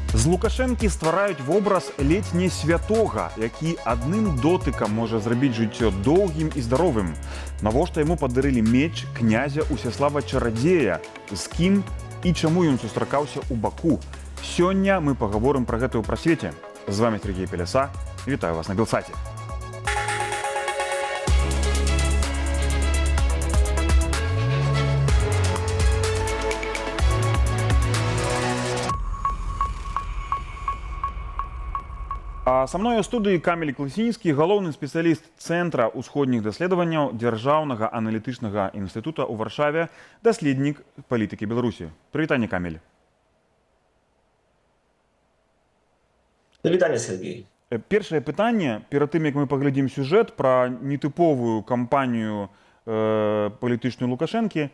З Лукашэнкі ствараюць вобраз ледзь не святога, які адным дотыкам можа зрабіць жыццё доўгім і здаровым. Навошта яму падарылі меч князя Усяслава Чарадзея, з кім і чаму ён сустракаўся ў Баку. Сёння мы пагаворым пра гэта ў прасвеце. З вами Сергей Пеляса. Вітаю вас на Белсаце. А са мной у студыі Каміль Класінскі, галоўны спецыяліст Цэнтра ўсходніх даследаванняў Дзяржаўнага аналітычнага інстытута ў Варшаве, даследнік палітыкі Беларусі. Прывітанне, Каміль. Прывітанне, Сергей. Першае пытанне, перад тым, як мы паглядзім сюжэт пра нетыповую кампанію палітычную Лукашэнкі.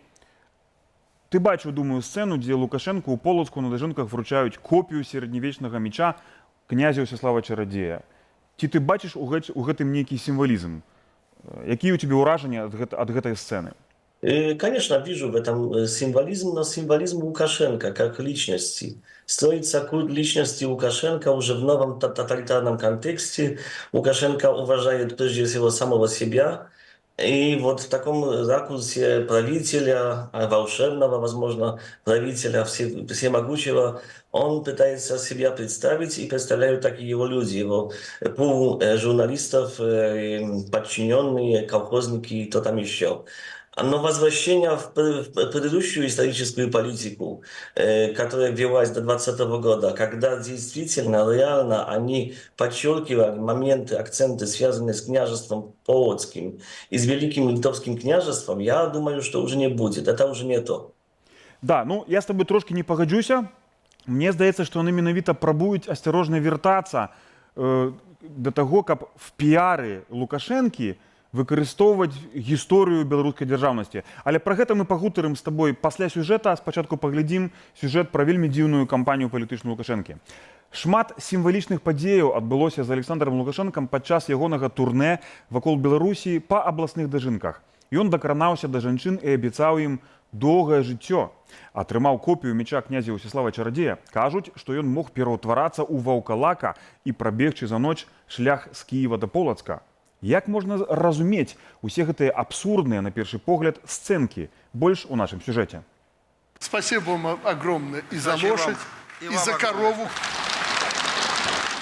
Ты бачыў, думаю, сцэну, дзе Лукашэнку ў Полацку на дажынках вручаюць копію сярэднявечнага меча князя Усяслава Чарадзея. Ці ты бачыш у гэтым нейкі сімвалізм? Якія ў тебе ўражанні ад гэтай сцэны? Конечно, вижу в этом символизм, но символизм Лукашенко как личности. Строится культ личности Лукашенко уже в новом тоталитарном контексте. Лукашенко уважает прежде всего самого себя. И вот в таком ракурсе правителя, волшебного, возможно, правителя всемогущего, он пытается себя представить, и представляют так и его люди, его пул журналистов, подчиненные, колхозники и кто там еще. Но возвращение в предыдущую историческую политику, которая велась до 2020 года, когда действительно, реально они подчеркивали моменты, акценты, связанные с княжеством Полоцким и с Великим Литовским княжеством, я думаю, что уже не будет. Это уже не то. Да, ну я с тобой трошки не погоджуся. Мне здаецца, што яны менавіта прабуюць асцярожна вяртацца да таго, каб в піяры Лукашэнкі выкарыстоўваць гісторыю беларускай дзяржаўнасці. Але пра гэта мы пагутарым з табой пасля сюжэта. Спачатку паглядзім сюжэт пра вельмі дзіўную кампанію палітычную Лукашэнкі. Шмат сімвалічных падзеяў адбылося з Александром Лукашэнкам падчас ягонага турнэ вакол Беларусі па абласных дажынках. Ён дакранаўся да жанчын і абяцаў ім доўгае жыццё. Атрымаў копію меча князя Усяслава Чарадзея. Кажуць, што ён мог пераўтварацца ў ваўкалака і прабегчы за ноч шлях з Кіева да Полацка. Як можна разумець усе гэтыя абсурдныя, на першы погляд, сцэнкі? Больш у нашым сюжэце. Спасибо вам огромное и за лошадь, и за корову.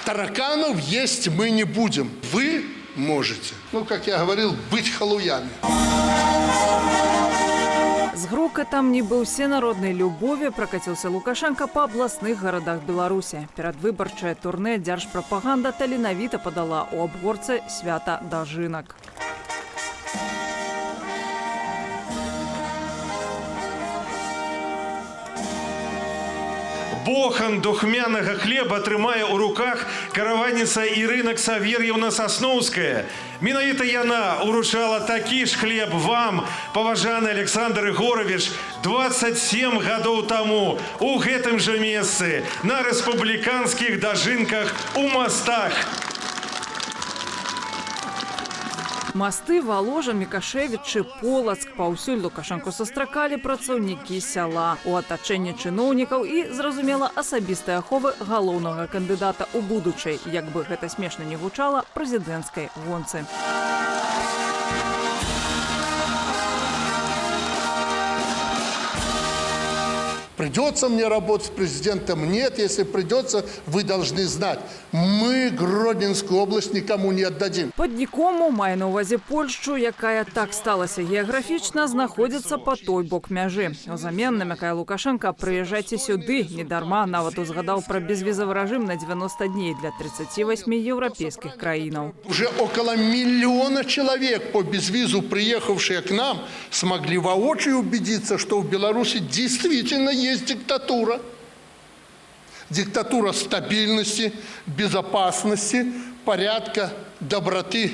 Тараканов есть мы не будем. Вы можете, ну, как я говорил, быть халуями. З грукатам нібы ўсе народнай любові пракаціўся Лукашенко па абласных гарадах Беларусі. Перадвыбарчае турнэ дзяржпрапаганда таленавіта падала ў абгорцы свята дажынак. Бохан духмянага хлеба трымае ў руках караванніца Ірына Ксавер'евна Сасноўская. Менавіта яна уручала такі ж хлеб вам, паважаны Александр Егорович, 27 гадоў таму у гэтым жа месцы на рэспубліканскіх дажынках у Мастах. Масты, Валожа, Мікашевічы, Полацк. Паўсюль Лукашэнку сустракалі працаўнікі сяла. У атачэнні чыноўнікаў і, зразумела, асабістай аховы галоўнага кандыдата ў будучай, як бы гэта смешна не гучала, прэзідэнцкай гонцы. Придется мне работать с президентом? Нет, если придется, вы должны знать. Мы Гродненскую область никому не отдадим. Под нікому мае на ўвазе Польшчу, якая так сталася геаграфічна, знаходзіцца па той бок мяжы. Узамен намякае Лукашенко, прыязджайце сюды. Недарма нават узгадаў пра безвізавы рэжым на 90 дней для 38 еўрапейскіх краінаў. Уже около 1 миллиона человек по безвизу, приехавшие к нам, смогли воочию убедиться, что в Беларуси действительно есть диктатура. Диктатура стабильности, безопасности, порядка, доброты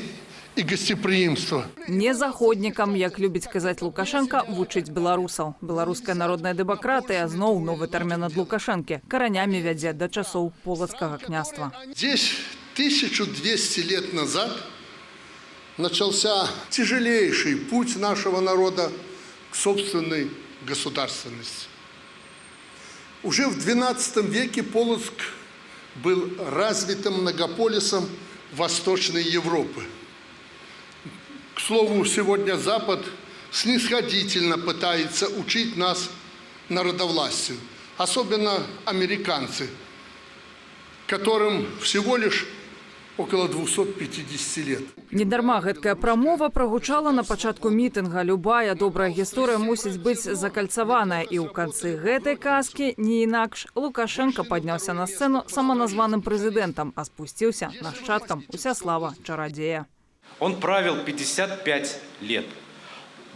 и гостеприимства. Не заходнікам, як любіць казаць Лукашенко, вучыць беларусаў. Беларуская народная дэмакратыя зноў новы тэрмін ад Лукашэнкі. Каранямі вядзе да часоў полацкага княства. Здесь 1200 лет назад начался тяжелейший путь нашего народа к собственной государственности. Уже в XII веке Полоцк был развитым многополисом Восточной Европы. К слову, сегодня Запад снисходительно пытается учить нас народовластию, особенно американцы, которым всего лишь около 250 лет. Недарма гэткая прамова прагучала на пачатку мітынга. Любая добрая гісторыя мусіць быць закальцаваная. І ў канцы гэтай казкі, не інакш, Лукашенко падняўся на сцэну саманазваным прэзідэнтам, а спусціўся нашчадкам Усяслава-чародея. Он правил 55 лет.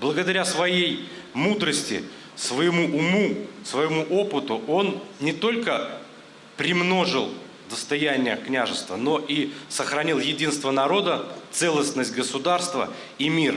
Благодаря своей мудрости, своему уму, своему опыту он не только примножил достояние княжества, но и сохранил единство народа, целостность государства и мир,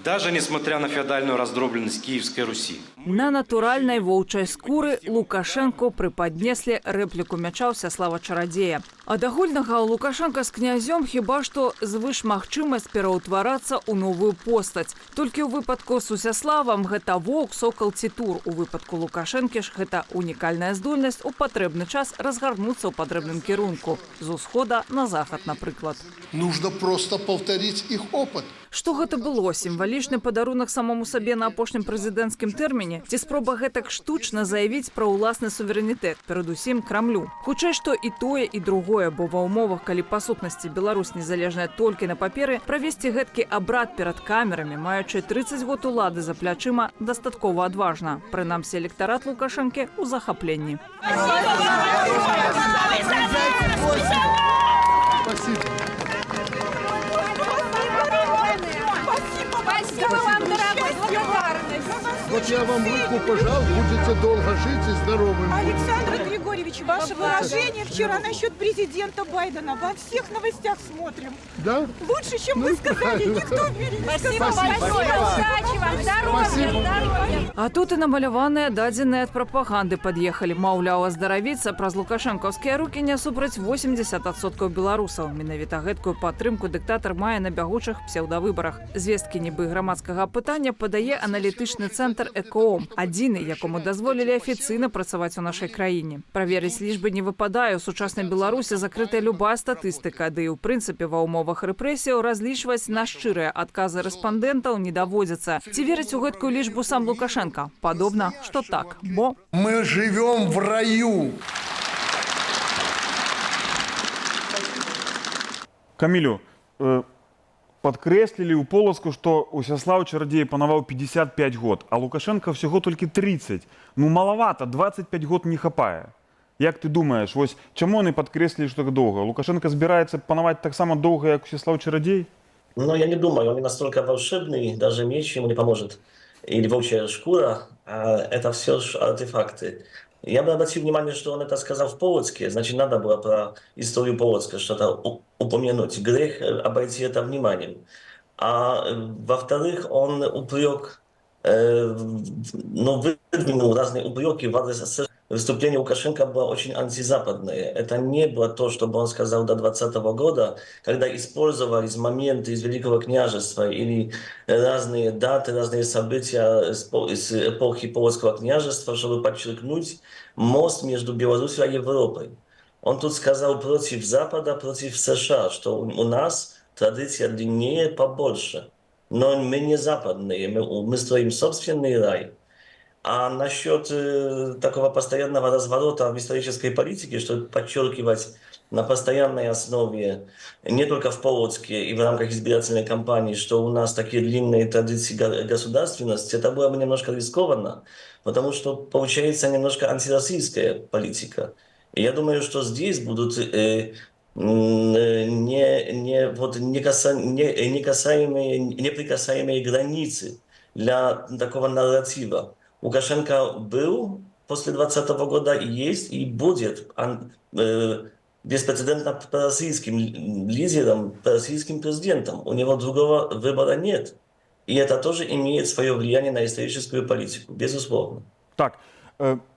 даже несмотря на феодальную раздробленность Киевской Руси. На натуральнай воўчай скуры Лукашенко прыпаднеслі рэпліку мяча Усяслава-чародея. Ад агульнага Лукашенко з князём хіба што звышмагчымасць пераўтварацца ў новую постаць. Толькі ў выпадку з Усяславам гэта воўк, сокал ці тур. У выпадку Лукашэнкі ж гэта унікальная здольнасць у патрэбны час разгарнуцца ў патрэбным кірунку. З усхода на захад, напрыклад. Нужно просто повторить их опыт. Што гэта было? Сімвалічны падарунак самому сабе на апошнім прэзідэнцкім тэрміне? Ці спроба гэтак штучна заявіць пра ўласны суверэнітэт, перадусім Крамлю? Хутчэй, што і тое, і другое, бо ва ўмовах, калі па сутнасці Беларусь незалежная толькі на паперы, правесці гэткі абрад перад камерамі, маючы 30 год улады за плячыма, дастаткова адважна. Прынамсі, электарат Лукашэнкі ў захапленні. Спасибо вам, дорогой, благодарность. Вот я вам руку пожал, будете долго жить и здоровым. Александр Григорьевич, ваше выражение вчера насчет президента Байдена во всех новостях смотрим. Да? Лучше, чем вы сказали, никто в мире не сказал. Спасибо. Удачи вам, здоровья. А тут і намаляваныя дадзеныя ад прапаганды пад'ехалі. Маўляў, аздаравіцца праз лукашэнкаўскія рукі не супраць 80% беларусаў. Менавіта гэткую падтрымку дыктатар мае на бягучых псеўдавыбарах. Звесткі нібы грамадскага пытання падае аналітычны цэнтр «Экоом», адзіны, якому дазволілі афіцыйна працаваць у нашай краіне. Праверыць лічбы не выпадае. У сучаснай Беларусі закрытая любая статыстыка, ды і ў прынцыпе ва ўмовах рэпрэсіяў разлічваць на шчырыя адказы рэспандэнтаў не даводзіцца. Ці верыць у гэткую лічбу сам Лукашенко? Падобна, што так, бо... Мы живем в раю. Камилю, подкрэслілі ў Полацку, што Усяслав-чародей панаваў 55 год, а Лукашенко всього толькі 30. Ну, малавата, 25 год не хапае. Як ты думаеш, вось чаму яны падкрэслілі, што так доўга? Лукашенко збіраецца панаваць таксама доўга, як Усяслав-чародей? Но я не думаю, он не настолько волшебный, даже меч ему не поможет. Или волчья шкура, это все артефакты. Я бы обратил внимание, что он это сказал в Полоцке, значит, надо было про историю Полоцка что-то упомянуть. Грех обойти это вниманием. А во-вторых, он упрек, выдвинул разные упреки в адрес СССР. Выступление Лукашенко было очень антизападное. Это не было то, что он сказал до 2020 года, когда использовались моменты из Великого княжества или разные даты, разные события с эпохи Полоцкого княжества, чтобы подчеркнуть мост между Беларусью и Европой. Он тут сказал против Запада, против США, что у нас традиция длиннее, побольше. Но мы не западные, мы строим собственный рай. А насчет такого постоянного разворота в исторической политике, что подчеркивать на постоянной основе, не только в Полоцке и в рамках избирательной кампании, что у нас такие длинные традиции государственности, это было бы немножко рискованно, потому что получается немножко антироссийская политика. И я думаю, что здесь будут неприкасаемые границы для такого нарратива. Лукашенко был после 2020 года и есть, и будет беспрецедентно пророссийским лидером, пророссийским президентом. У него другого выбора нет. И это тоже имеет свое влияние на историческую политику, безусловно. Так,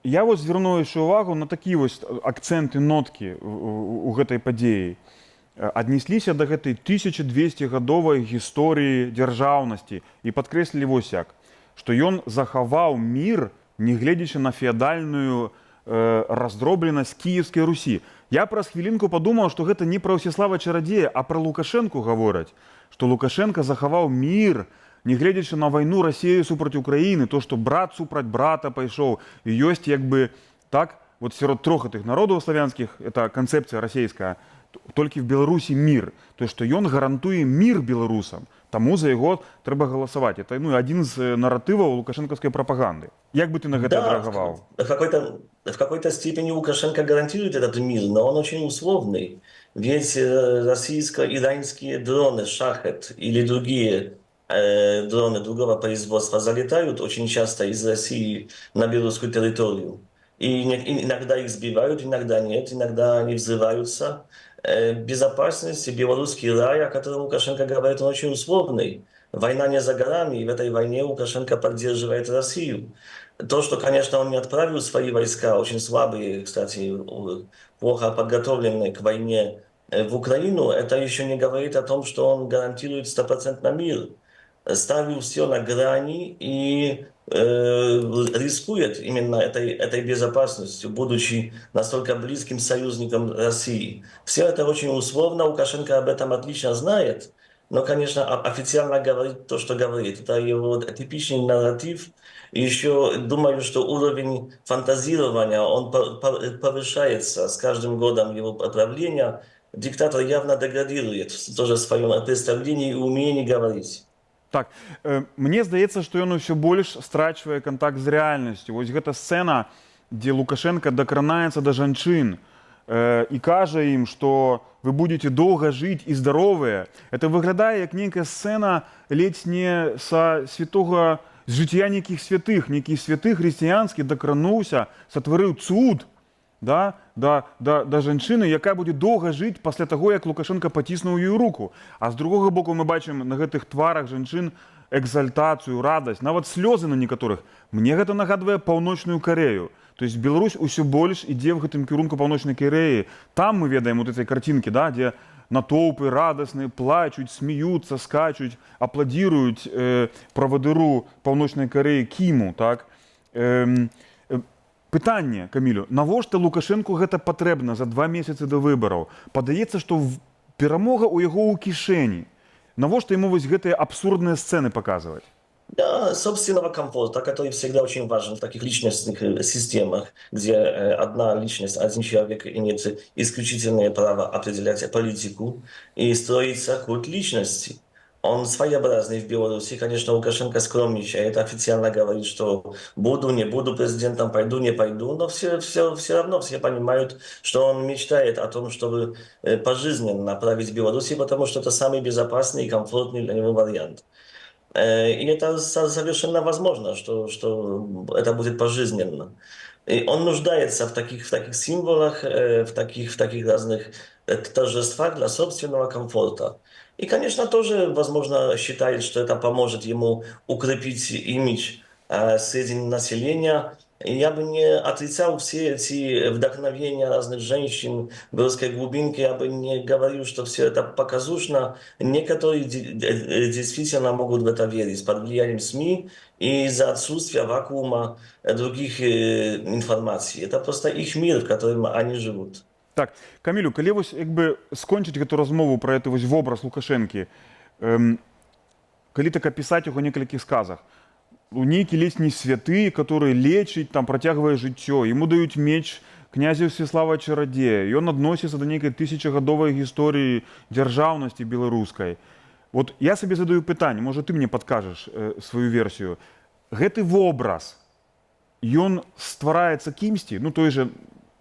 я вот зверну еще увагу на такие вот акценты, нотки у гэтай падзеі. Аднесліся да гэтай 1200-гадовай гісторыі дзяржаўнасці і падкрэслілі вось як, што ён захаваў мір, не гледзячы на феадальную раздробленасць кіевскай Русі. Я праз хвілінку падумаў, што гэта не пра Ўсяслава Чарадзея, а пра Лукашэнку гавораць, што Лукашенко захаваў мір, нягледзячы на вайну Расіі супраць Украіны, то, што брат супраць брата пайшоў, і ёсць як бы так, вот сярод трох гэтых народаў славянскіх, это канцэпцыя расійская, толькі в Беларусі мір, то што ён гарантуе мір беларусам, таму за яго трэба галасаваць. Это адзін з наратываў лукашэнкаўскай прапаганды. Як бы ты на гэта адрэагаваў? В какой-то степени Лукашенко гарантирует этот мир, но он очень условный. Ведь российско-иранские дроны «Шахет» или другие дроны другого производства залетают очень часто из России на белорусскую территорию. И иногда их сбивают, иногда нет, иногда они взрываются. Безопасность, белорусский рай, о котором Лукашенко говорит, он очень условный. Война не за горами, и в этой войне Лукашенко поддерживает Россию. То, что, конечно, он не отправил свои войска, очень слабые, кстати, плохо подготовленные к войне в Украину, это еще не говорит о том, что он гарантирует 100% мир. Ставил все на грани и рискует именно этой безопасностью, будучи настолько близким союзником России. Все это очень условно, Лукашенко об этом отлично знает, но, конечно, официально говорит то, что говорит. Это его типичный нарратив. И еще думаю, что уровень фантазирования, он повышается с каждым годом его правления. Диктатор явно деградирует тоже в своем представлении и умении говорить. Так, мне здаецца, што ён усё больш страчвае кантакт з рэальнасцю. Вось гэта сцэна, дзе Лукашенко дакранаецца да жанчын і кажа ім, што вы будете доўга жыць і здаровыя. Это выглядае як нейкая сцэна ледзь не са святога з жыцця нейкіх святых. Нейкі святы хрысціянскі дакрануўся, сатварыў цуд, да жанчыны, якая будзе доўга жыць пасля таго, як Лукашенко паціснуў ёй руку. А з другога боку мы бачым на гэтых тварах жанчын экзальтацыю, радасць, нават слёзы на некаторых. Мне гэта нагадвае паўночную Карею. То есть Беларусь усё больш ідзе в гэтым кірунку паўночнай Кареі. Там мы ведаем вот этой картинки, да, дзе натоўпы радасныя, плачуць, смеюцца, скачуць, апладзіруюць правадыру паўночнай Кареі Кіму, так? Пытанне, Камілю, навошта Лукашэнку гэта патрэбна за 2 месяцы да выбараў? Падаецца, што перамога ў яго ў кішэні. Навошта яму вось гэтыя абсурдныя сцэны паказваць? Да, собственного комфорта, который всегда очень важен в таких личностных системах, где одна личность, один человек имеет исключительное право определять политику и строится культ личности. Он своеобразный в Беларуси. Конечно, Лукашенко скромничает, официально говорит, что буду, не буду президентом, пойду, не пойду, но все равно все понимают, что он мечтает о том, чтобы пожизненно править Беларуси, потому что это самый безопасный и комфортный для него вариант. И это совершенно возможно, что это будет пожизненно. И он нуждается в таких символах, в таких разных торжествах для собственного комфорта. И, конечно, тоже, возможно, считает, что это поможет ему укрепить имидж среди населения. И я бы не отрицал все эти вдохновения разных женщин в русской глубинке, я бы не говорил, что все это показушно. Некоторые действительно могут в это верить под влиянием СМИ и из-за отсутствия вакуума других информаций. Это просто их мир, в котором они живут. Так, Камілю, калі вось як бы скончыць гэту размову пра гэты вось вобраз Лукашэнкі, калі так апісаць яго некалькіх сказах, нейкі ледзь не святы, который лечыць, там працягвае жыццё, яму даюць меч князя Ўсяслава Чарадзея, ён адносіцца да нейкай тысячагадовай гісторыі дзяржаўнасці беларускай. Вот я сабе задаю пытанне, можа ты мне падкажаш сваю версію. Гэты вобраз, ён ствараецца кімсьці, ну той же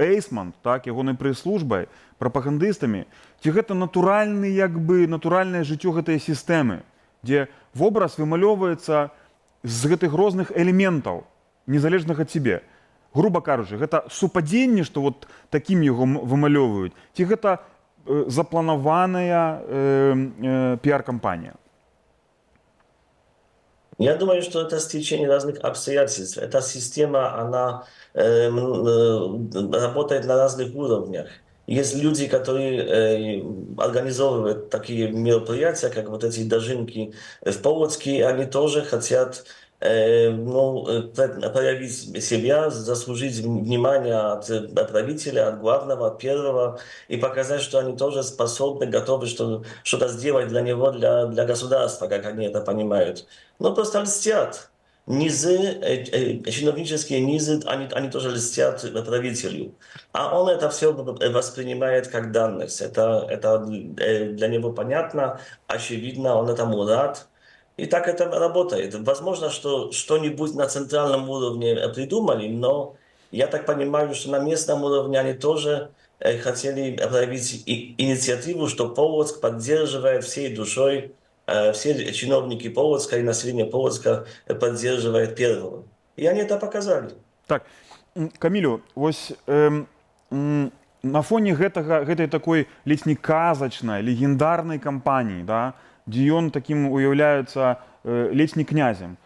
Эйсман, так, ягонай прэс-службай, прапагандыстамі, ці гэта натуральны, як бы, натуральнае жыццё гэтай сістэмы, дзе вобраз вымалёўваецца з гэтых розных элементаў, незалежных ад сябе. Груба кажучы, гэта супадзенне, што вот такім яго вымалёўваюць, ці гэта запланаваная піар-кампанія? Я думаю, что это стечение разных обстоятельств. Эта система, она работает на разных уровнях. Есть люди, которые организовывают такие мероприятия, как вот эти дожинки в Полоцке, они тоже хотят проявить себя, заслужить внимание от правителя, от главного, от первого, и показать, что они тоже способны, готовы что-то сделать для него, для государства, как они это понимают. Но просто льстят. Чиновнические низы, они тоже льстят правителю. А он это все воспринимает как данность. Это для него понятно, очевидно, он этому рад. И так это работает. Возможно, что что-нибудь на центральном уровне придумали, но я так понимаю, что на местном уровне они тоже хотели проявить инициативу, что Полоцк поддерживает всей душой, все чиновники Полоцка и население Полоцка поддерживает первого. И они это показали. Так, Камілю, ось на фоне гэтай такой ледзь не казачнай, легендарнай кампаніі, да, дзе ён такім уяўляецца ледзь не князем,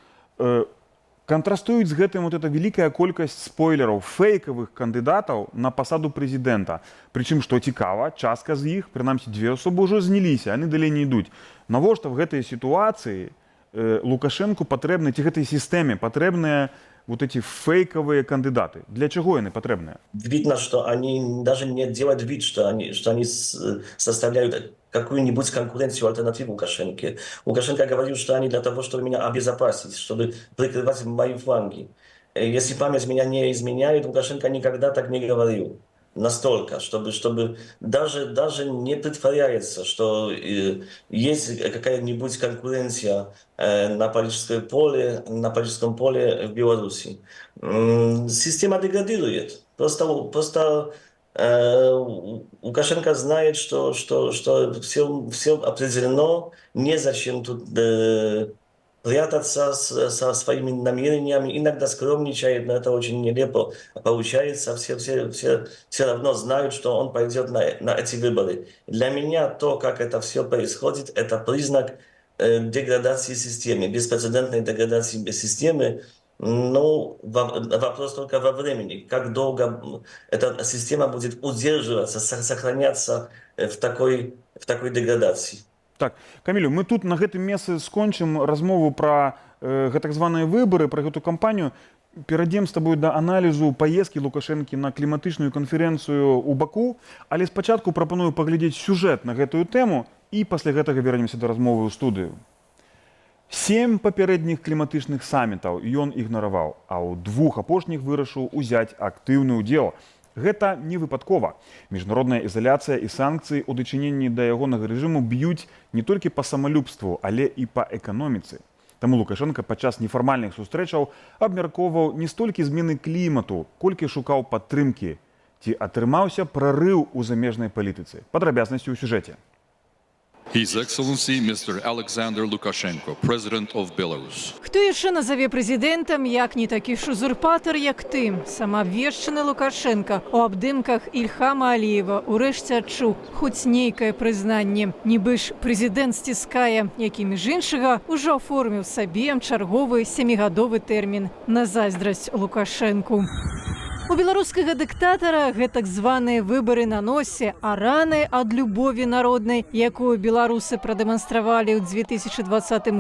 кантрастуюць з гэтым вот эта вялікая колькасць спойлераў, фейкавых кандыдатаў на пасаду прэзідэнта. Прычым, што цікава, частка з іх, прынамсі дзве асобы ўжо зняліся, яны далей не ідуць. Навошта в гэтай сітуацыі Лукашэнку патрэбны, ці гэтай сістэме патрэбныя вот эти фейковые кандидаты? Для чего они потребны? Видно, что они даже не делают вид, что они составляют какую-нибудь конкуренцию, альтернативу Лукашенко. Лукашенко говорил, что они для того, чтобы меня обезопасить, чтобы прикрывать мои фланги. Если память меня не изменяет, Лукашенко никогда так не говорил. Настолько, чтобы даже не притворяется, что есть какая-нибудь конкуренция на политическом поле в Беларуси. Система деградирует. Просто Лукашенко знает, что все определено, незачем тут прятаться со своими намерениями, иногда скромничает, но это очень нелепо получается. Все равно знают, что он пойдет на эти выборы. Для меня то, как это все происходит, это признак деградации системы, беспрецедентной деградации системы. Ну, вопрос только во времени. Как долго эта система будет удерживаться, сохраняться в такой деградации. Так, Камілю, мы тут на гэтым месцы скончым размову пра гэтак званыя выбары, пра гэту кампанію. Перайдзем з табою да аналізу паездкі Лукашэнкі на кліматычную канферэнцыю ў Баку, але спачатку прапаную паглядзець сюжэт на гэтую тэму і пасля гэтага вернемся да размовы ў студыю. 7 папярэдніх кліматычных самітаў ён ігнараваў, а ў 2 апошніх вырашыў узяць актыўны ўдзел. Гэта не выпадкова. Міжнародная ізаляцыя і санкцыі ў дачыненні да ягонага рэжыму б'юць не толькі па самалюбству, але і па эканоміцы. Таму Лукашенка падчас нефармальных сустрэчаў абмяркоўваў не столькі змены клімату, колькі шукаў падтрымкі. Ці атрымаўся прарыў у замежнай палітыцы? Падрабязнасці ў сюжэце. His Excellency Mr. Alexander Lukashenko, President of Belarus. Хто яшчэ назаве прэзідэнтам, як не такі ж узурпатар, як ты? Самаабвешчаны Лукашенка у абдымках Ільхама Аліева урэшце адчуў хоць нейкае прызнанне. Нібы ж прэзідэнт сціскае, які між іншага ўжо аформіў сабе чарговы 7гадовы тэрмін на зайздрасць Лукашэнку. У беларускага дыктатара гэтак званыя выбары на носе, а раны ад любові народнай, якую беларусы прадэманстравалі ў 2020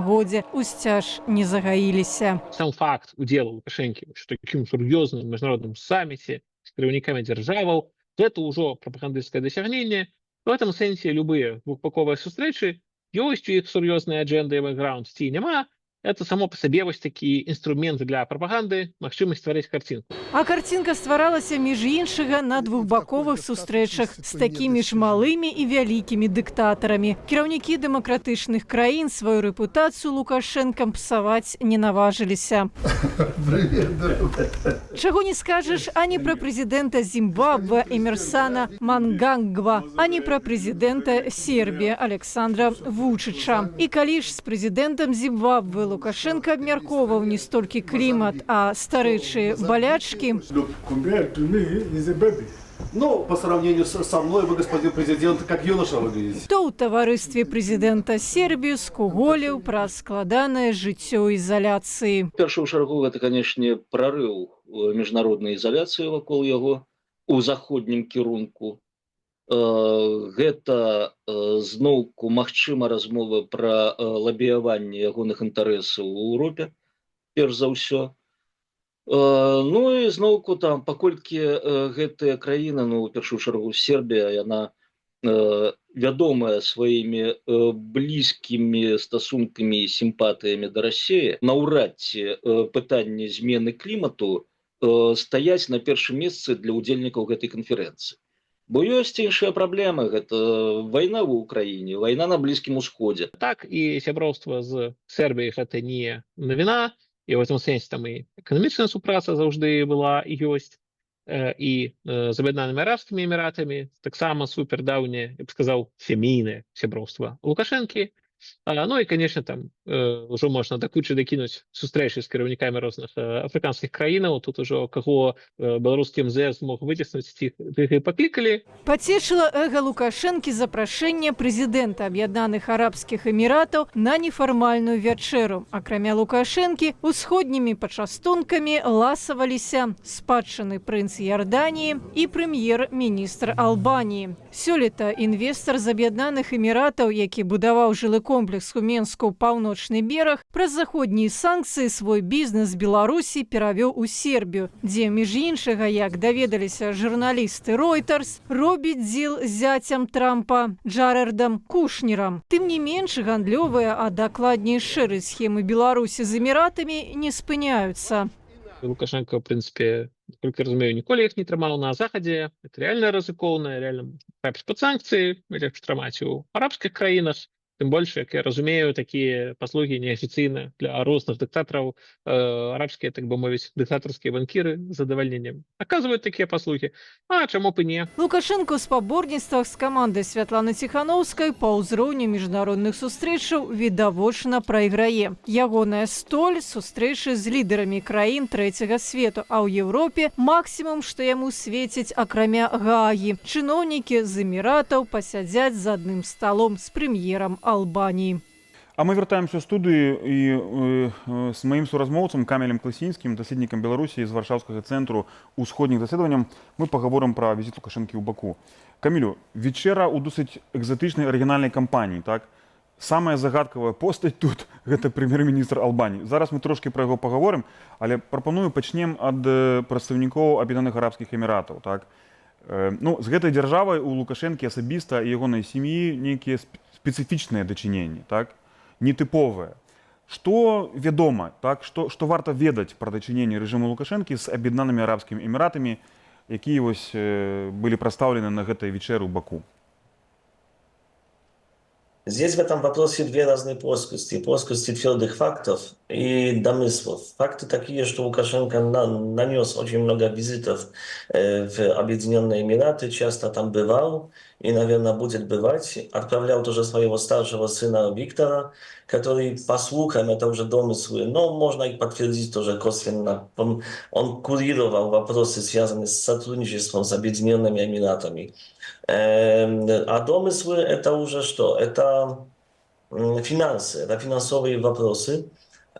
годзе, усцяж не загаіліся. Сам факт удела Лукашенко в таким серьезном международном саммите с кіраўнікамі дзяржаваў, это уже пропагандистское досягнение. В этом сенсе любые двухбаковые сустрэчы ёсць у іх сур'ёзныя аджэнды і бэкграунд ці няма. Это само по себе вось такі інструмент для прапаганды, магчымасць стварыць карцінку. А карцінка стваралася між іншага на двухбаковых сустрэчах з такімі ж малымі і вялікімі дыктатарамі. Кіраўнікі дэмакратычных краін сваю рэпутацыю Лукашэнкам псаваць не наважыліся. Чаго не скажаш ані пра прэзідэнта Зімбабве Эмерсана Мангангва, ані пра прэзідэнта Сербіі Александра Вучыча. І калі ж з прэзідэнтам Зімбабве Лукашенко абмяркоўваў не столькі клімат, а старэчыя балячкі. Ну, по сравнению со мной, вы, господин президент, как юноша выглядите. То ў таварыстве прэзідэнта Сербіі скуголіў пра складанае жыццё ізаляцыі. В першую чаргу гэта, канешне, прарыў міжнароднай ізаляцыі вакол яго у заходнім кірунку. Гэта зноўку магчыма размова пра лабіяванне ягоных інтарэсаў у Еўропе. перш за ўсё. Ну і зноўку там, паколькі гэтая краіна, ну, у першую чаргу Сербія, яна вядомая сваімі блізкімі стасункамі і сімпатыямі да Расіі, наўрад ці пытанне змены клімату стаяць на першым месцы для ўдзельнікаў гэтай канферэнцыі. Бо ёсць іншыя праблемы, гэта вайна ў Украіне, вайна на Блізкім Усходзе. Так, і сяброўства з Сербіяй гэта не навіна, і ў гэтым сэнсе там і эканамічная супраца заўжды была і ёсць, і з Аб'яднанымі Арабскімі Эміратамі таксама супердаўняе, я б сказаў, сямейнае сяброўства Лукашэнкі. Ну і, конечно, там ўжо можна да кучы дакінуць сустрэчы з кіраўнікамі розных афрыканскіх краінаў. Тут ужо каго беларускі МЗС мог выціснуць, тых і паклікалі. Пацешыла эго Лукашэнкі запрашэнне прэзідэнта Аб'яднаных Арабскіх Эміратаў на нефармальную вячэру. Акрамя Лукашэнкі, усходнімі пачастункамі ласаваліся спадчыны прынц Ярданіі і прэм'ер-міністр Албаніі. Сёлета інвестар з Аб'яднаных Эміратаў, які будаваў жылы комплекс у Менску ў паўночны бераг, праз заходнія санкцыі свой бізнес з Беларусі перавёў у Сербію, дзе, між іншага, як даведаліся журналісты Reuters, робіць дзіл з зяцем Трампа Джарэдам Кушнерам. Тым не менш, гандлёвыя, а дакладней шэры схемы Беларусі з Эміратамі не спыняюцца. Лукашенко, в принципе, насколько я разумею, ніколі іх не трымаў на Захадзе. Это реально рызыкоўна, реально трапіць пад санкцыі, лепш трымаць у арабскіх краінах. Тым больш, як я разумею, такія паслугі неафіцыйна для розных дыктатараў. Арабскія, так бы мовіць, дыктатарскія банкіры з задавальненнем аказваюць такія паслугі. А чаму б і не? Лукашенко ў спаборніцтвах з камандай Святланы Ціханаўскай па ўзроўню міжнародных сустрэчаў відавочна прайграе. Ягоная столь сустрэчы з лідарамі краін трэцяга свету, а ў Еўропе максімум, што яму свеціць, акрамя Гаагі. Чыноўнікі з Эміратаў пасядзяць за адным сталом з прэм'ерам Албании. А мы вяртаемся ў студыю і з маім суразмоўцам Камелем Класінскім, даследнікам Беларусі з Варшаўскага цэнтру ўсходніх даследаванняў, мы пагаворым пра візіт Лукашэнкі ў Баку. Камілю, вечера ў досыць экзатычнай арыгінальнай кампаніі, так? Самая загадкавая постаць тут – гэта прэм'ер-міністр Албаніі. Зараз мы трошкі пра яго пагаворым, але прапаную пачнем ад прадстаўнікоў Аб'яднаных Арабскіх Эміратаў, так? Ну, з гэтай дзяржавай у Лукашэнкі асабіста і ягонай сям'і нейкія спецыфічныя дачыненні, так? Нетыповыя. Што вядома, так? Што варта ведаць пра дачыненні рэжыму Лукашэнкі з Аб'яднанымі Арабскімі Эміратамі, якія вось былі прадстаўлены на гэтай вечеры ў Баку? Здесь в этом вопросе две разные плоскости. Плоскости твердых фактов и домыслов. Факты такие, что Лукашенко нанес очень много визитов в Объединенные Эмираты, часто там бывал и, наверное, будет бывать. Отправлял тоже своего старшего сына Виктора, который, по слухам, это уже домыслы, но можно их подтвердить тоже косвенно. Он курировал вопросы, связанные с сотрудничеством с Объединенными Эмиратами. А домыслы это уже что? Это финансы, это финансовые вопросы.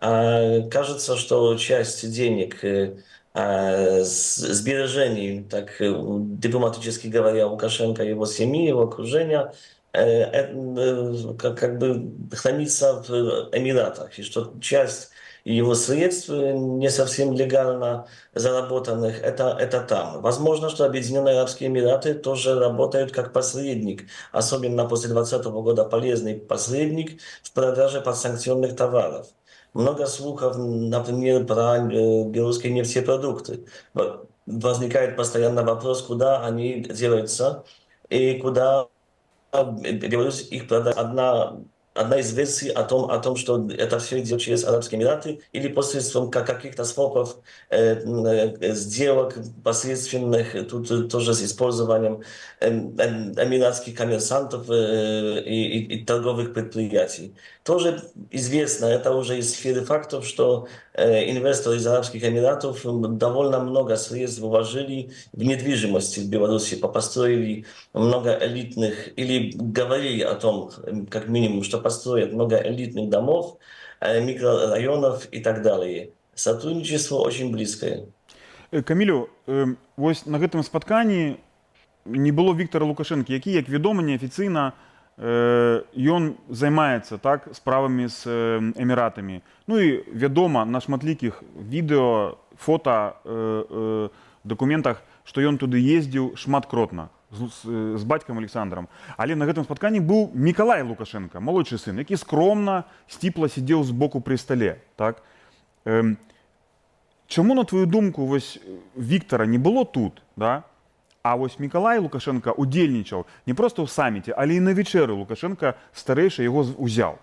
Кажется, что часть денег, сбережений, так дипломатически говоря, Лукашенко, его семьи, его окружения, как бы хранится в Эмиратах, и что часть его средств, не совсем легально заработанных, это там. Возможно, что Объединенные Арабские Эмираты тоже работают как посредник, особенно после 2020 года полезный посредник в продаже подсанкционных товаров. Много слухов, например, про белорусские нефтепродукты. Возникает постоянно вопрос, куда они делаются и куда Беларусь их продает. Одна из версий о том, что это все идет через Арабские Эмираты или посредством каких-то свопов, сделок посредственных, тут тоже с использованием эмиратских коммерсантов и торговых предприятий. Тоже известно, это уже из сферы фактов, что инвесторы из Арабских Эмиратов довольно много средств вложили в недвижимости в Беларуси, построили много элитных, или говорили о том, как минимум, что построят много элитных домов, микрорайонов и так далее. Сотрудничество очень близкое. Камілю, вось на гэтым спатканні не было Віктора Лукашэнкі, які, як вядома, неафіцыйна ён займаецца так справамі з эміратамі. Ну і вядома на шматлікіх відэо, фота, дакументах, што ён туды ездзіў шматкротна з бацькам Александром. Але на гэтым спатканні быў Мікалай Лукашенко, малодшы сын, які скромна, сціпла сидзеў збоку пры стале. Так? Чаму, на твою думку, вось Віктора не было тут, да? А вось Мікалай Лукашенко удзельнічаў не проста ў саміце, але і на вечеры Лукашенко старэйшы яго узяў.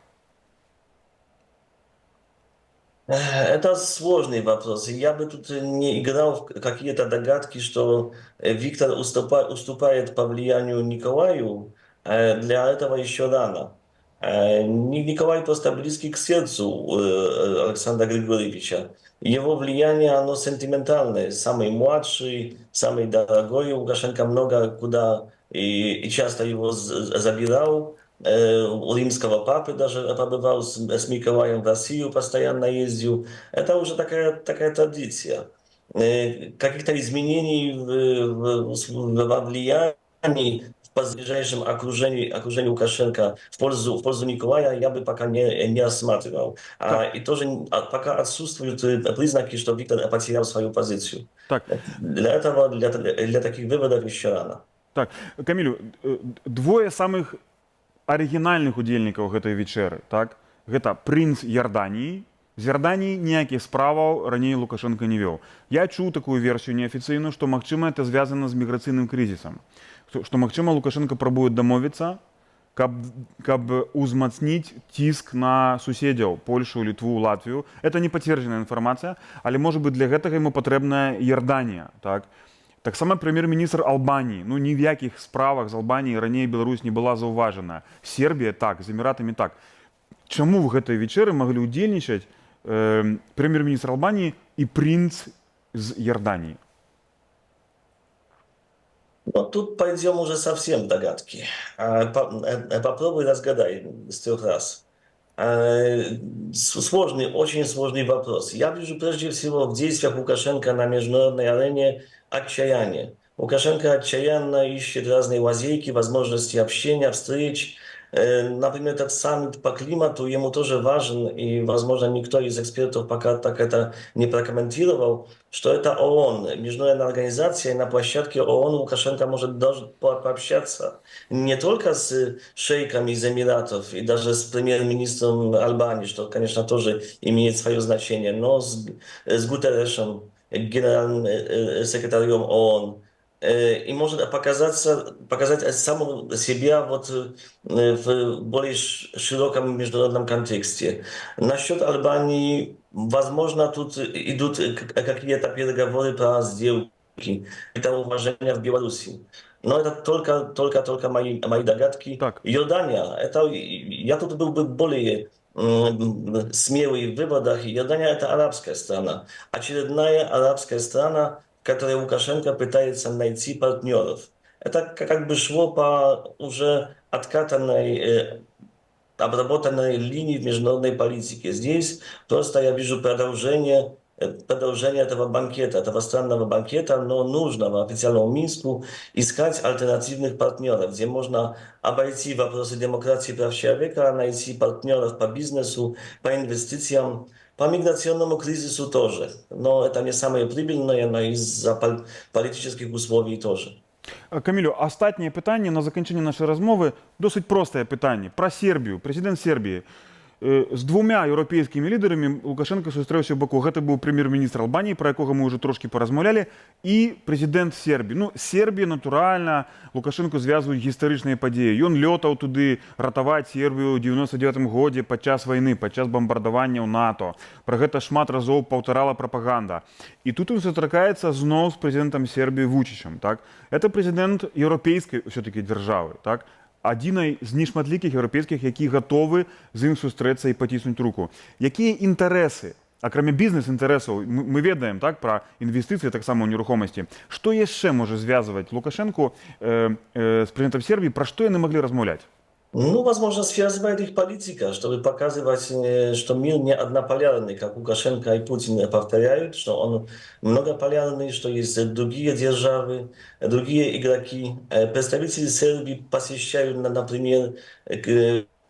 Это сложный вопрос. Я бы тут не играл в какие-то догадки, что Виктор уступает по влиянию Николаю. Для этого еще рано. Николай просто близкий к сердцу Александра Григорьевича. Его влияние, оно сентиментальное. Самый младший, самый дорогой. Лукашенко много куда и часто его забирал. У римского папы даже побывал с Николаем в Россию, постоянно ездил. Это уже такая традиция. Каких-то изменений во влиянии в ближайшем окружении Лукашенко в пользу Николая я бы пока не рассматривал. И тоже пока отсутствуют признаки, что Виктор потерял свою позицию. Так. Для таких выводов еще рано. Так, Камилю, двое самых арыгінальных удзельнікаў гэтай вечеры, так? Гэта прынц Ярданіі. З Ярданіі ніякіх справаў раней Лукашенко не вёў. Я чуў такую версію неафіцыйную, што, магчыма, это звязана з міграцыйным крызісам. Што, магчыма, Лукашенко прабуе дамовіцца, каб узмацніць ціск на суседзяў Польшу, Літву, Латвію. Это не пацверджаная інфармацыя, але, можа быць, для гэтага яму патрэбная Ярданія, так? Так само прэм'ер-міністр Албаніі. Ну, ні в якіх справах з Албаніі раней Беларусь не была заўважана. Сербія так, з Эміратамі так. Чаму в гэтай вечеры маглі ўдзельнічаць прэм'ер-міністр Албаніі і прынц з Ярданіі? Но тут пойдем уже совсем в догадки. Попробуй разгадай с 3 раз. Сложный, очень сложный вопрос. Я вижу прежде всего в действиях Лукашенко на международной арене отчаяние. Лукашенко отчаянно ищет разные лазейки, возможности общения, встреч. Например, этот саммит по климату ему тоже важен, и, возможно, никто из экспертов пока так это не прокомментировал, что это ООН, международная организация, и на площадке ООН Лукашенко может даже пообщаться не только с шейками из Эмиратов и даже с премьер-министром Албании, что, конечно, тоже имеет свое значение, но с Гутеррешем, генеральным секретарем ООН, и может показать самого себя вот в более широком международном контексте. Насчет Албании, возможно, тут идут какие-то переговоры про сделки, это уважение в Беларуси. Но это только мои догадки. Так. Иордания, я тут был бы более смелый в выводах. Иордания — это арабская страна. Очередная арабская страна, в которой Лукашенко пытается найти партнеров. Это как бы шло по уже откатанной, обработанной линии в международной политике. Здесь просто я вижу продолжение этого банкета, этого странного банкета, но нужного официальному Минску, искать альтернативных партнеров, где можно обойти вопросы демократии и прав человека, найти партнеров по бизнесу, по инвестициям, по миграционному кризису тоже. Но это не самое прибыльное, но из-за политических условий тоже. Камілю, астатняе пытанне на заканчэнне нашай размовы, досыць простае пытанне пра Сербію. Прэзідэнт Сербіі з двумя еўрапейскімі лідарамі Лукашенко сустрэўся ў Баку. Гэта быў прэм'ер-міністр Албаніі, пра якога мы ўжо трошкі паразмаўлялі, і прэзідэнт Сербіі. Ну, Сербія, натуральна, Лукашенко звязваюць гістарычныя падзеі. Ён лётаў туды ратаваць Сербію ў 99-м годзе падчас вайны, падчас бамбардаванняў НАТО. Пра гэта шмат разоў паўтарала прапаганда. І тут ён сустракаецца зноў з прэзідэнтам Сербіі Вучычам. Так? Это прэзідэнт еўрапейскай ўсё-такі дзяржавы. Так? Адзінай з нешматлікіх еўрапейскіх, які гатовы з ім сустрэцца і паціснуць руку. Якія інтарэсы, акрамя бізнес-інтарэсаў, мы ведаем так, пра інвестыцыі таксама ў нерухомасці, што яшчэ можа звязваць Лукашенку з прэзідэнтам Сербіі, пра што яны маглі размаўляць? Ну, возможно, связывает их политика, чтобы показывать, что мир не однополярный, как Лукашенко и Путин повторяют, что он многополярный, что есть другие державы, другие игроки. Представители Сербии посещают, например,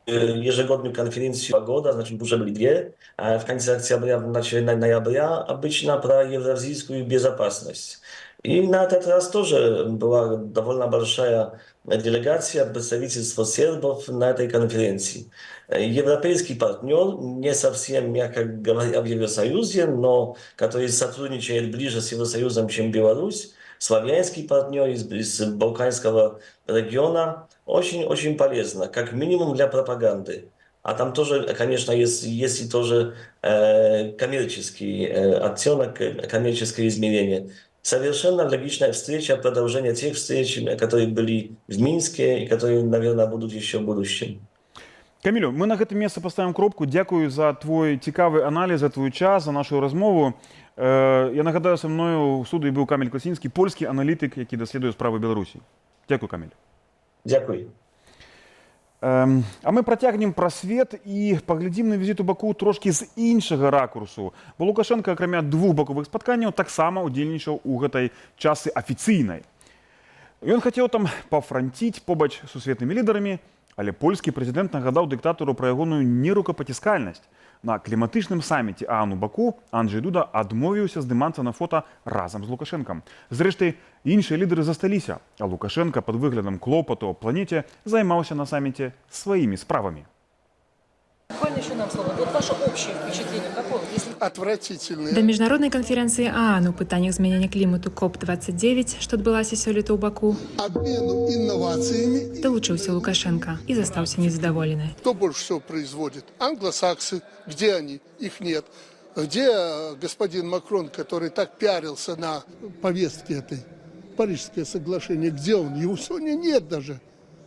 ежегодную конференцию «Погода», значит, уже были две, в конце октября, в начале ноября, обычно про евразийскую безопасность. И на этот раз тоже была довольно большая делегация, представительство сербов на этой конференции. Европейский партнер, не совсем, мягко говоря, в Евросоюзе, но который сотрудничает ближе с Евросоюзом, чем Беларусь, славянский партнер из Балканского региона, очень-очень полезно, как минимум для пропаганды. А там тоже, конечно, есть и тоже коммерческий оттенок, коммерческое измерение. Совершенно логичная встреча, продолжение тех встреч, которые были в Минске и которые, наверное, будут еще в будущем. Камілю, ми на гэтым месцы поставім кропку. Дякую за твой цікавы аналіз, за твой час, за нашу размову. Я нагадаю, со мною у студії був Каміль Класінський, польський аналітик, який досліджує справи Білорусі. Дякую, Каміль. Дякую. А ми працягнем пра свет і паглядзім на візіт у Баку трошкі з іншага ракурсу. Бо Лукашенко, акрамя двух баковых спатканняў, таксама удзельнічаў у гэтай частцы афіцыйнай. Ён хацеў там пафранціць побач з сусветнымі лідарамі, але польскі прэзідэнт нагадаў дыктатару пра ягоную нерукапаціскальнасць. На кліматычным саміце ААН у Баку Анджэй Дуда адмовіўся здымацца на фота разам з Лукашэнкам. Зрэшты, іншыя лідары засталіся, а Лукашенко пад выглядам клопату аб планеце займаўся на саміце сваімі справамі. Буквально еще нам слово. Вот ваше общее впечатление какое? Отвратительное. До международной конференции ААН у пытаннях змянення клімату КОП-29, што адбылася сёлета ў Баку, Обмену инновациями. долучыўся Лукашенко и застаўся незадаволены. Кто больше всего производит? Англосаксы. Где они? Их нет. Где господин Макрон, который так пиарился на повестке этой? Парижское соглашение. Где он? Его сегодня нет даже.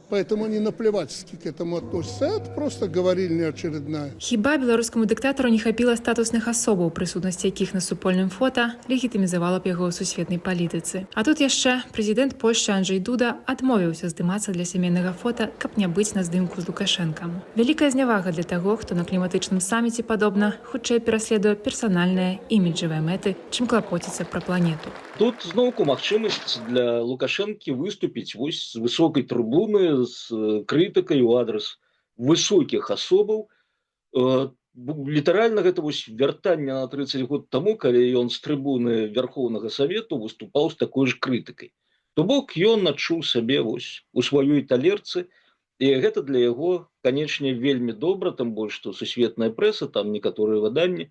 Поэтому они наплевательски к этому относятся. Это просто говорильня очередная. Хіба беларускаму дыктатару не хапіла статусных асобаў, прысутнасці якіх на супольным фота легітымізавала б яго ў сусветнай палітыцы. А тут яшчэ прэзідэнт Польшчы Анджэй Дуда адмовіўся здымацца для сямейнага фота, каб не быць на здымку з Лукашэнкам. Вялікая знявага для таго, хто на кліматычным саміце, падобна, хутчэй пераследуе персанальныя іміджавыя мэты, чым клапоціцца пра планету. Тут зноўку магчымасць для Лукашэнкі выступіць вось з высокай трыбуны з крытыкай у адрас высокіх асобаў. Літаральна гэта вось вяртанне на 30 год таму, калі ён з трыбуны Верхоўнага Савету выступаў з такой ж крытыкай. То бок ён адчуў сабе вось у сваёй талерцы, і гэта для яго, канечне, вельмі добра, тым больш што сусветная прэса, там некаторыя выданні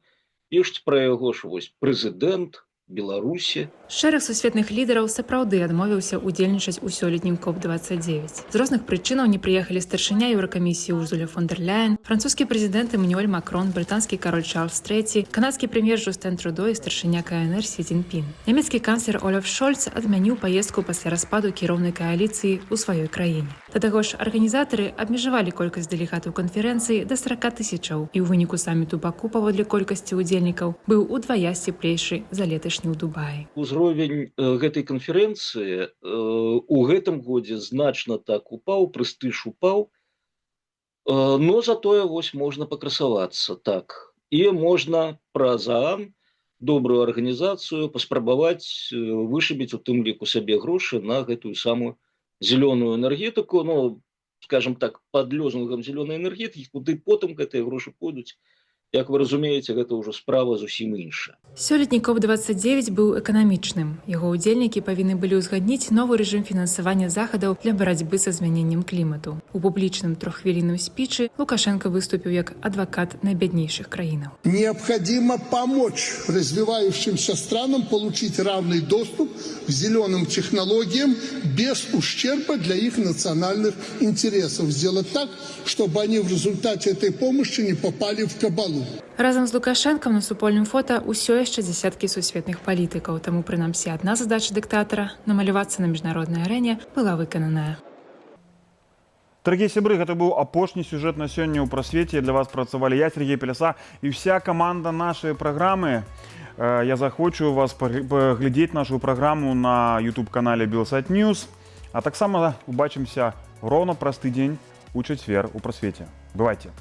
пішуць пра яго, што вось прэзідэнт Беларусі. Шэраг сусветных лідараў сапраўды адмовіўся удзельнічаць у сёлетнім КОП-29. З розных прычынаў не прыехалі старшыня Еўракамісіі Урсуля фон дер Ляйен, французскі прэзідэнт Эммануэль Макрон, брытанскі кароль Чарльз III, канадскі прэм'ер Жустэн Трудо і старшыня КНР Сі Цзіньпін. Нямецкі канцлер Олаф Шольц адмяніў паездку пасля распаду кіроўнай кааліцыі ў сваёй краіне. Да таго ж, арганізатары абмежавалі колькасць дэлегатаў канферэнцыі да 40 000, і ў выніку саміту Баку паводле колькасці удзельнікаў быў удвая сціплейшы за леташні ў Дубаі. Узровень гэтай канферэнцыі у гэтым годзе значна так упаў, прэстыж упаў, но затое вось можна пакрасавацца так. І можна праз ААН, добрую арганізацыю, паспрабаваць вышыбіць у тым ліку сабе грошы на гэтую самую зеленую энергетыку, ну, скажем так, под лозунгам зеленой энергетики, куды потым гэтыя грошы пойдуць. Як вы разумееце, гэта ўжо справа зусім іншая. Сёлетні КОП-29 быў эканамічным. Яго ўдзельнікі павінны былі ўзгадніць новы рэжым фінансавання захадаў для барацьбы са змяненнем клімату. У публічным троххвілінным спічы Лукашенко выступіў як адвакат найбяднейшых краінаў. Необходимо помочь развивающимся странам получить равный доступ к зеленым технологиям без ущерба для их национальных интересов. Сделать так, чтобы они в результате этой помощи не попали в кабалу. Разам з Лукашэнкам на супольным фота ўсё яшчэ дзясяткі сусветных палітыкаў, таму прынамсі адна задача дыктатара намалявацца на міжнароднай арэне была выкананая. Дарагія сябры, гэта быў апошні сюжэт на сёння ў прасвеце. Для вас працавалі я, Сергей Пеляса, і ўся каманда нашай праграмы. Я захочу вас паглядзець нашу праграму на YouTube-канале Белсат News. А таксама убачымся роўна праз тыдзень у чацвер у прасвеце. Бывайце.